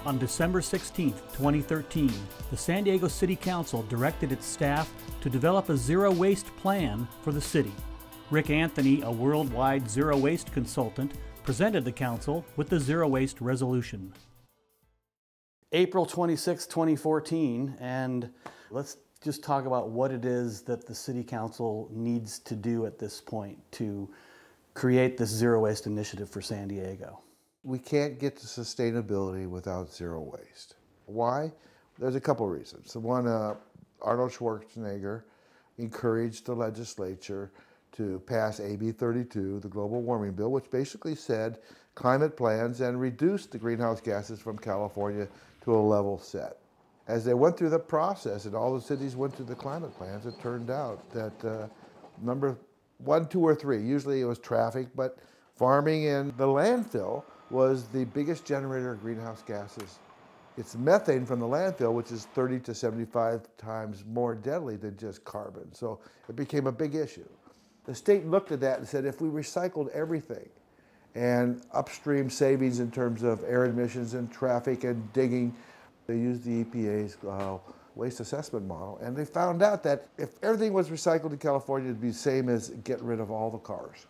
On December 16, 2013, the San Diego City Council directed its staff to develop a zero-waste plan for the city. Rick Anthony, a worldwide zero-waste consultant, presented the council with the zero-waste resolution. April 26, 2014, and let's just talk about what it is that the City Council needs to do at this point to create this zero-waste initiative for San Diego. We can't get to sustainability without zero waste. Why? There's a couple reasons. One, Arnold Schwarzenegger encouraged the legislature to pass AB 32, the global warming bill, which basically said climate plans and reduced the greenhouse gases from California to a level set. As they went through the process and all the cities went through the climate plans, it turned out that number 1, 2, or 3, usually it was traffic, but farming and the landfill was the biggest generator of greenhouse gases. It's methane from the landfill, which is 30 to 75 times more deadly than just carbon. So it became a big issue. The state looked at that and said, if we recycled everything and upstream savings in terms of air emissions and traffic and digging, they used the EPA's waste assessment model, and they found out that if everything was recycled in California, it'd be the same as getting rid of all the cars.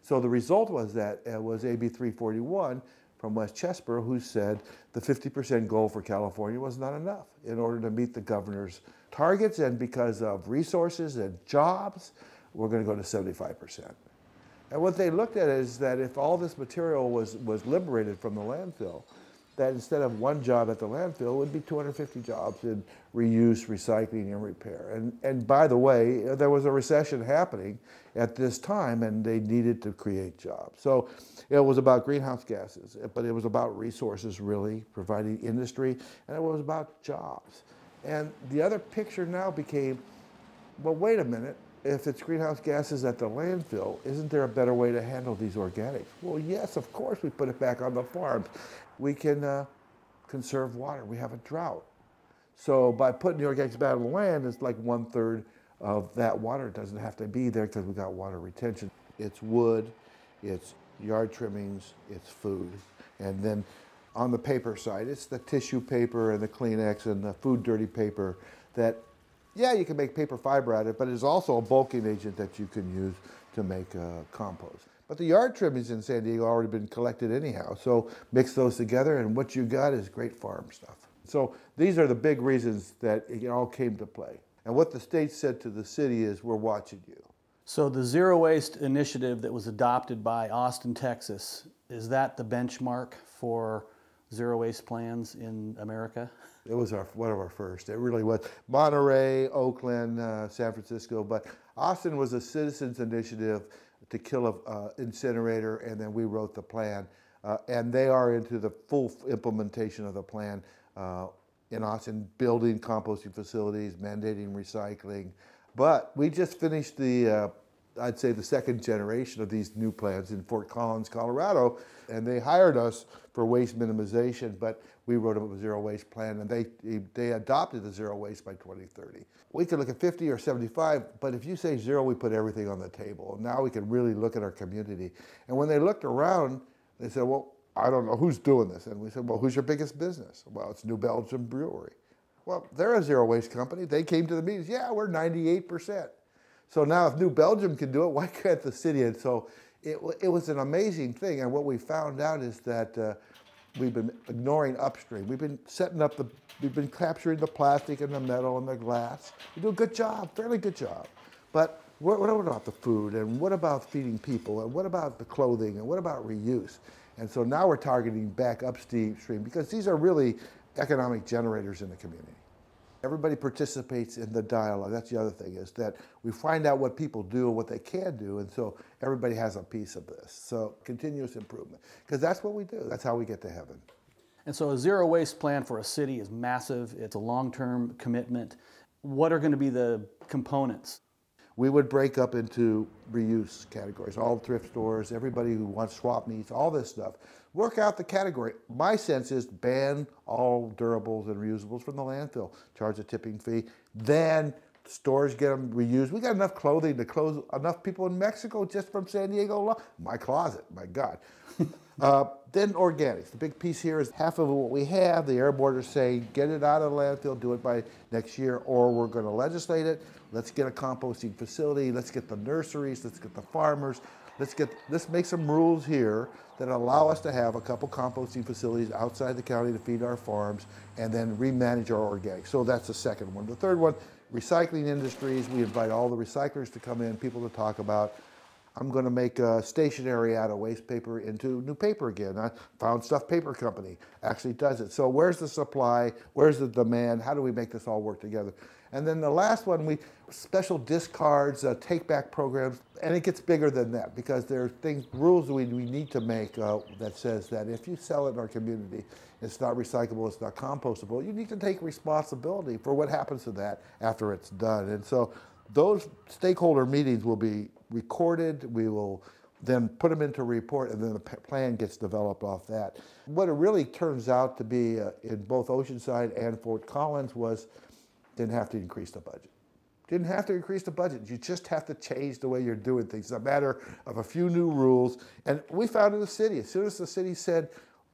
So the result was that it was AB 341 from West Chesborough who said the 50% goal for California was not enough in order to meet the governor's targets, and because of resources and jobs, we're going to go to 75%. And what they looked at is that if all this material was liberated from the landfill, that instead of one job at the landfill, it would be 250 jobs in reuse, recycling, and repair. And by the way, there was a recession happening at this time, and they needed to create jobs. So it was about greenhouse gases, but it was about resources, really, providing industry, and it was about jobs. And the other picture now became, well, wait a minute, if it's greenhouse gases at the landfill, isn't there a better way to handle these organics? Well, yes, of course, we put it back on the farms. We can conserve water. We have a drought. So by putting the organics back on the land, it's like 1/3 of that water doesn't have to be there because we got water retention. It's wood, it's yard trimmings, it's food. And then on the paper side, it's the tissue paper and the Kleenex and the food dirty paper that, yeah, you can make paper fiber out of it, but it's also a bulking agent that you can use to make compost. But the yard trimmings in San Diego already been collected anyhow, so mix those together and what you got is great farm stuff. So these are the big reasons that it all came to play. And what the state said to the city is, we're watching you. So the zero waste initiative that was adopted by Austin, Texas, is that the benchmark for zero waste plans in America? It was one of our first. It really was. Monterey, Oakland, San Francisco, but Austin was a citizens initiative to kill an incinerator, and then we wrote the plan. And they are into the full implementation of the plan in Austin, building composting facilities, mandating recycling. But we just finished the, I'd say the second generation of these new plans in Fort Collins, Colorado, and they hired us for waste minimization, but we wrote a zero waste plan, and they adopted the zero waste by 2030. We could look at 50 or 75, but if you say zero, we put everything on the table. Now we can really look at our community. And when they looked around, they said, well, I don't know who's doing this. And we said, well, who's your biggest business? Well, it's New Belgium Brewery. Well, they're a zero waste company. They came to the meetings. Yeah, we're 98%. So now if New Belgium can do it, why can't the city? And so it was an amazing thing. And what we found out is that we've been ignoring upstream. We've been we've been capturing the plastic and the metal and the glass. We do a good job, fairly good job. But what about the food? And what about feeding people? And what about the clothing? And what about reuse? And so now we're targeting back upstream because these are really economic generators in the community. Everybody participates in the dialogue. That's the other thing, is that we find out what people do and what they can do, and so everybody has a piece of this. So continuous improvement, because that's what we do. That's how we get to heaven. And so a zero waste plan for a city is massive. It's a long-term commitment. What are going to be the components? We would break up into reuse categories, all thrift stores, everybody who wants swap meets, all this stuff. Work out the category. My sense is ban all durables and reusables from the landfill, charge a tipping fee, then stores get them reused. We got enough clothing to clothe enough people in Mexico just from San Diego alone. My closet, my God. Then organics. The big piece here is half of what we have. The air board is saying, get it out of the landfill, do it by next year, or we're going to legislate it. Let's get a composting facility. Let's get the nurseries. Let's get the farmers. Let's make some rules here that allow us to have a couple composting facilities outside the county to feed our farms, and then remanage our organics. So that's the second one. The third one, recycling industries. We invite all the recyclers to come in, people to talk about. I'm going to make a stationery out of waste paper into new paper again. Found Stuff Paper Company actually does it. So where's the supply? Where's the demand? How do we make this all work together? And then the last one, special discards, take-back programs, and it gets bigger than that because there are rules we need to make that says that if you sell it in our community, it's not recyclable, it's not compostable, you need to take responsibility for what happens to that after it's done. And so those stakeholder meetings will be recorded. We will then put them into a report, and then the plan gets developed off that. What it really turns out to be in both Oceanside and Fort Collins was didn't have to increase the budget. Didn't have to increase the budget. You just have to change the way you're doing things. It's a matter of a few new rules. And we found in the city, as soon as the city said,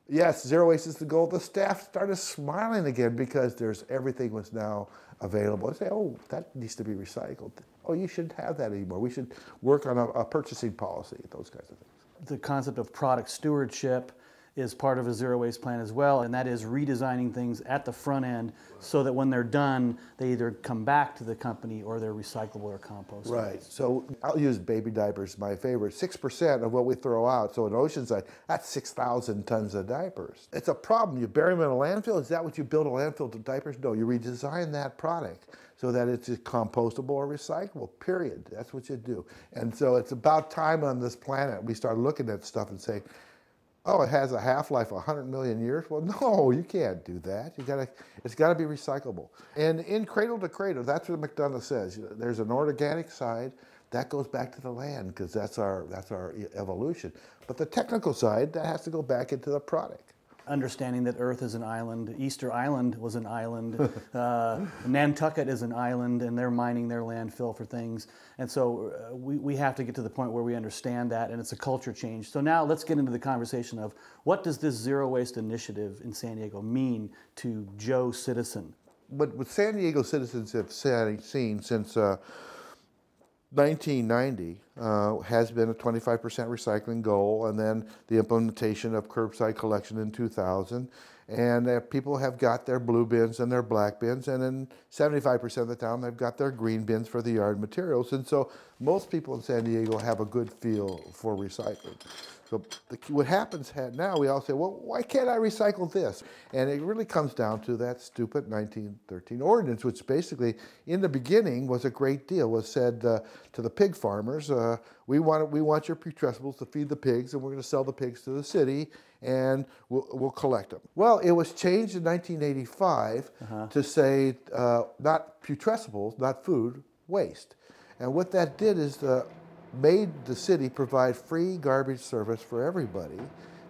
yes, zero waste is the goal, the staff started smiling again because everything was now available. I say, oh, that needs to be recycled. Oh, you shouldn't have that anymore. We should work on a purchasing policy, those kinds of things. The concept of product stewardship is part of a zero waste plan as well, and that is redesigning things at the front end so that when they're done, they either come back to the company or they're recyclable or composted. Right. So I'll use baby diapers, my favorite. 6% of what we throw out. So in Oceanside, that's 6,000 tons of diapers. It's a problem. You bury them in a landfill. Is that what you build a landfill to diapers? No, you redesign that product so that it's compostable or recyclable, period. That's what you do. And so it's about time on this planet we start looking at stuff and saying, oh, it has a half-life of 100 million years? Well, no, you can't do that. It's got to be recyclable. And in cradle to cradle, that's what McDonough says. There's an organic side that goes back to the land because that's our evolution. But the technical side, that has to go back into the product. Understanding that Earth is an island, Easter Island was an island, Nantucket is an island, and they're mining their landfill for things. And so we have to get to the point where we understand that, and it's a culture change. So now let's get into the conversation of what does this zero waste initiative in San Diego mean to Joe Citizen? What San Diego citizens have seen since 1990 has been a 25% recycling goal, and then the implementation of curbside collection in 2000. And people have got their blue bins and their black bins, and in 75% of the town they've got their green bins for the yard materials. And so most people in San Diego have a good feel for recycling. So what happens now, we all say, well, why can't I recycle this? And it really comes down to that stupid 1913 ordinance, which basically, in the beginning, was a great deal. Was said to the pig farmers, we want your putrescibles to feed the pigs, and we're going to sell the pigs to the city, and we'll collect them. Well, it was changed in 1985 to say not putrescibles, not food, waste. And what that did is made the city provide free garbage service for everybody,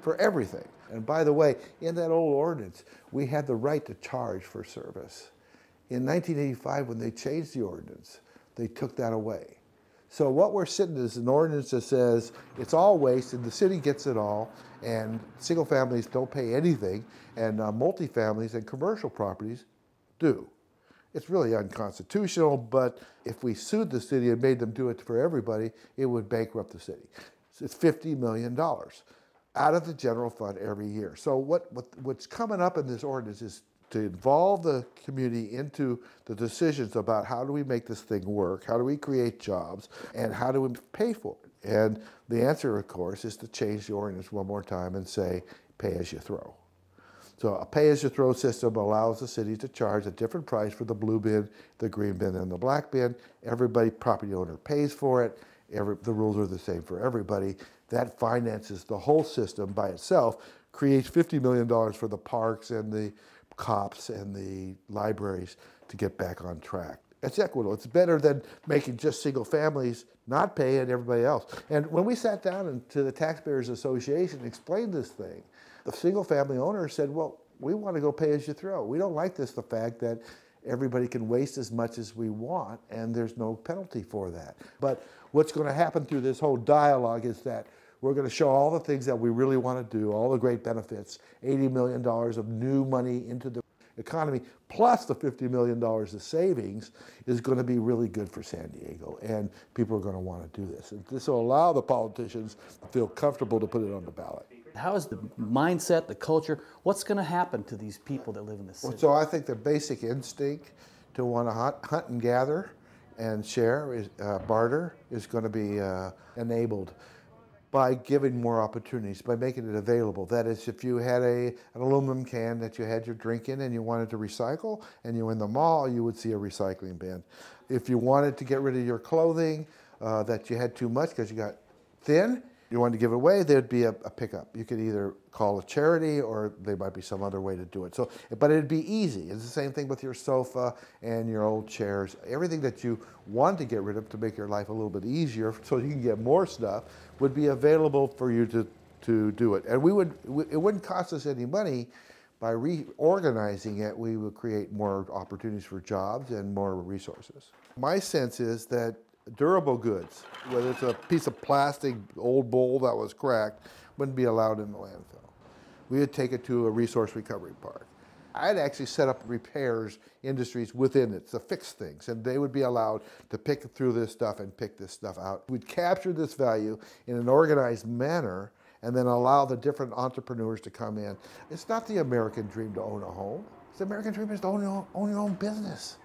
for everything. And by the way, in that old ordinance, we had the right to charge for service. In 1985, when they changed the ordinance, they took that away. So what we're sitting is an ordinance that says it's all waste and the city gets it all, and single families don't pay anything, and multifamilies and commercial properties do. It's really unconstitutional, but if we sued the city and made them do it for everybody, it would bankrupt the city. It's $50 million out of the general fund every year. So what's coming up in this ordinance is to involve the community into the decisions about how do we make this thing work, how do we create jobs, and how do we pay for it. And the answer, of course, is to change the ordinance one more time and say, pay as you throw. So a pay-as-you-throw system allows the city to charge a different price for the blue bin, the green bin, and the black bin. Everybody, property owner, pays for it. The rules are the same for everybody. That finances the whole system by itself, creates $50 million for the parks and the cops and the libraries to get back on track. It's equitable. It's better than making just single families not pay and everybody else. And when we sat down to the Taxpayers Association and explained this thing, the single family owner said, well, we want to go pay as you throw. We don't like the fact that everybody can waste as much as we want and there's no penalty for that. But what's going to happen through this whole dialogue is that We're going to show all the things that we really want to do, all the great benefits, $80 million of new money into the economy, plus the $50 million of savings is going to be really good for San Diego, and people are going to want to do this. And this will allow the politicians to feel comfortable to put it on the ballot. How is the mindset, the culture, what's going to happen to these people that live in the city? So I think the basic instinct to want to hunt and gather and share, barter, is going to be enabled by giving more opportunities, by making it available. That is, if you had an aluminum can that you had your drink in and you wanted to recycle, and you were in the mall, you would see a recycling bin. If you wanted to get rid of your clothing that you had too much because you got thin, you wanted to give it away, there'd be a pickup. You could either call a charity or there might be some other way to do it. So, but it'd be easy. It's the same thing with your sofa and your old chairs. Everything that you want to get rid of to make your life a little bit easier so you can get more stuff would be available for you to do it. And it wouldn't cost us any money. By reorganizing it, we would create more opportunities for jobs and more resources. My sense is that durable goods, whether it's a piece of plastic, old bowl that was cracked, wouldn't be allowed in the landfill. We would take it to a resource recovery park. I'd actually set up repairs industries within it to fix things, and they would be allowed to pick through this stuff and pick this stuff out. We'd capture this value in an organized manner and then allow the different entrepreneurs to come in. It's not the American dream to own a home. The American dream is to own your own business.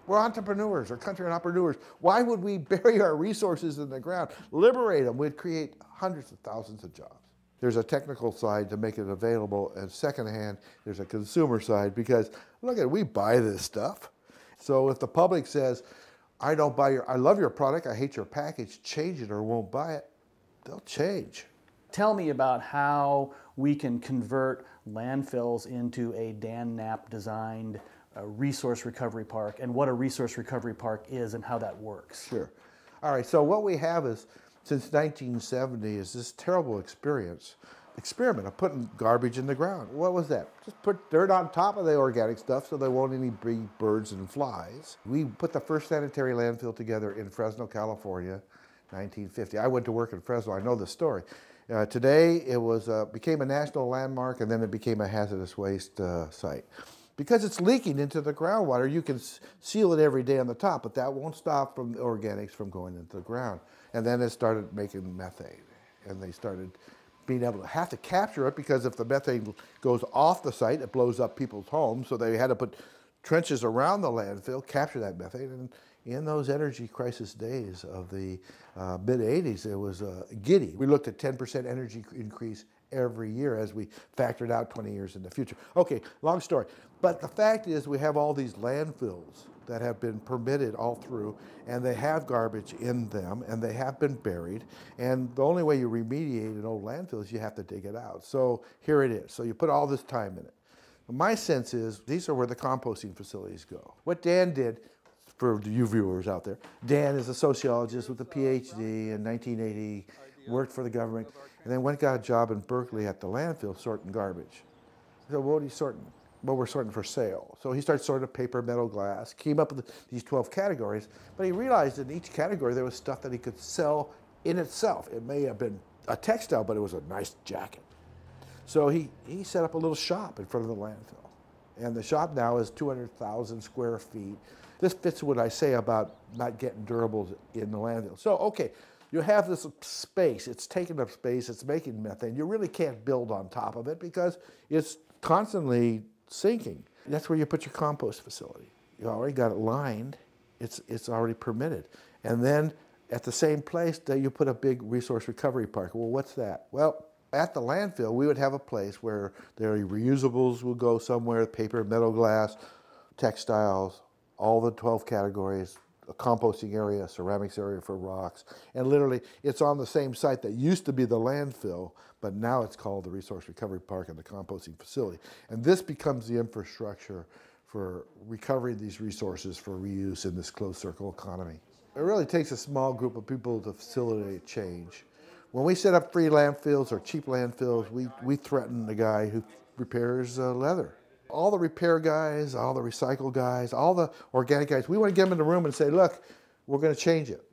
We're entrepreneurs, we're country entrepreneurs. Why would we bury our resources in the ground? Liberate them, we'd create hundreds of thousands of jobs. There's a technical side to make it available, and secondhand, there's a consumer side, because look at, we buy this stuff. So if the public says, I love your product, I hate your package, change it or won't buy it, they'll change. Tell me about how we can convert landfills into a Dan Knapp designed resource recovery park, and what a resource recovery park is and how that works. Sure. All right, so what we have is, since 1970, is this terrible experiment of putting garbage in the ground. What was that? Just put dirt on top of the organic stuff so there won't any big birds and flies. We put the first sanitary landfill together in Fresno, California, 1950. I went to work in Fresno, I know the story. Today it became a national landmark, and then it became a hazardous waste site. Because it's leaking into the groundwater, you can seal it every day on the top, but that won't stop the organics from going into the ground. And then it started making methane, and they started being able to have to capture it, because if the methane goes off the site, it blows up people's homes, so they had to put trenches around the landfill, capture that methane. And in those energy crisis days of the mid-'80s, it was giddy. We looked at 10% energy increase every year as we factored out 20 years in the future. Okay, long story. But the fact is, we have all these landfills that have been permitted all through, and they have garbage in them, and they have been buried. And the only way you remediate an old landfill is you have to dig it out. So here it is. So you put all this time in it. My sense is these are where the composting facilities go. What Dan did, for you viewers out there, Dan is a sociologist with a PhD in 1980, worked for the government, and then got a job in Berkeley at the landfill sorting garbage. So what are you sorting? Well, we're sorting for sale. So he started sorting paper, metal, glass, came up with these 12 categories, but he realized in each category there was stuff that he could sell in itself. It may have been a textile, but it was a nice jacket. So he set up a little shop in front of the landfill. And the shop now is 200,000 square feet. This fits what I say about not getting durables in the landfill. So, okay, you have this space, it's taking up space, it's making methane. You really can't build on top of it because it's constantly sinking. That's where you put your compost facility. You already got it lined, it's already permitted. And then at the same place, you put a big resource recovery park. Well, what's that? Well, at the landfill, we would have a place where their reusables will go somewhere, paper, metal, glass, textiles, all the 12 categories, a composting area, a ceramics area for rocks. And literally, it's on the same site that used to be the landfill, but now it's called the Resource Recovery Park and the composting facility. And this becomes the infrastructure for recovering these resources for reuse in this closed circle economy. It really takes a small group of people to facilitate change. When we set up free landfills or cheap landfills, we threaten the guy who repairs leather. All the repair guys, all the recycle guys, all the organic guys, we want to get them in the room and say, look, we're going to change it.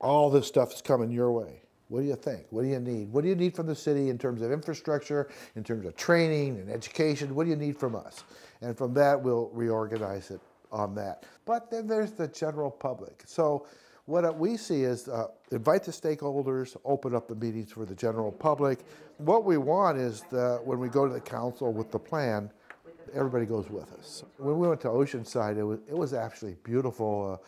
All this stuff is coming your way. What do you think? What do you need? What do you need from the city in terms of infrastructure, in terms of training and education? What do you need from us? And from that, we'll reorganize it on that. But then there's the general public. So what we see is invite the stakeholders, open up the meetings for the general public. What we want is that when we go to the council with the plan, everybody goes with us. When we went to Oceanside, it was actually beautiful.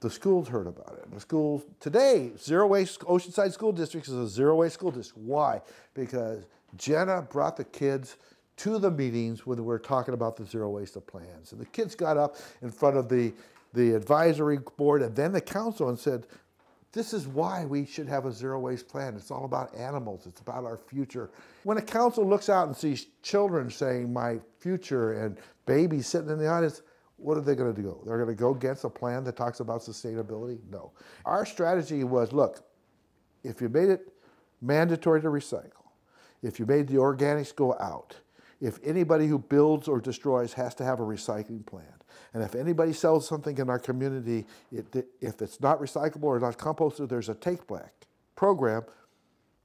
The schools heard about it. The schools today, zero waste Oceanside School District is a zero waste school district. Why? Because Jenna brought the kids to the meetings when we were talking about the zero waste of plans. And the kids got up in front of the advisory board and then the council and said, this is why we should have a zero waste plan. It's all about animals. It's about our future. When a council looks out and sees children saying my future and babies sitting in the audience, what are they going to do? They're going to go against a plan that talks about sustainability? No. Our strategy was, look, if you made it mandatory to recycle, if you made the organics go out, if anybody who builds or destroys has to have a recycling plan, and if anybody sells something in our community, if it's not recyclable or not composted, there's a take-back program,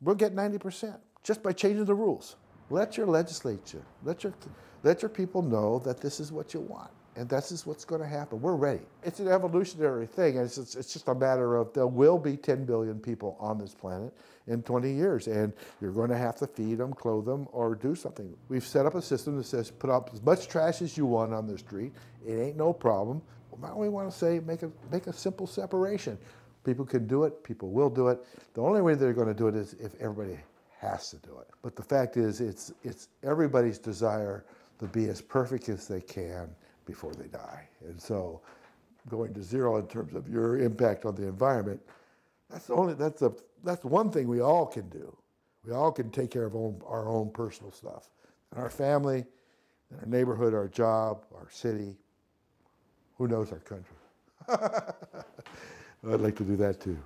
we'll get 90% just by changing the rules. Let your legislature, let your people know that this is what you want. And this is what's going to happen. We're ready. It's an evolutionary thing. And it's just a matter of there will be 10 billion people on this planet in 20 years. And you're going to have to feed them, clothe them, or do something. We've set up a system that says put up as much trash as you want on the street. It ain't no problem. Well, now we want to say make a simple separation. People can do it. People will do it. The only way they're going to do it is if everybody has to do it. But the fact is it's everybody's desire to be as perfect as they can before they die. And so going to zero in terms of your impact on the environment, that's one thing we all can do. We all can take care of our own personal stuff. And our family, and our neighborhood, our job, our city, who knows, our country. I'd like to do that too.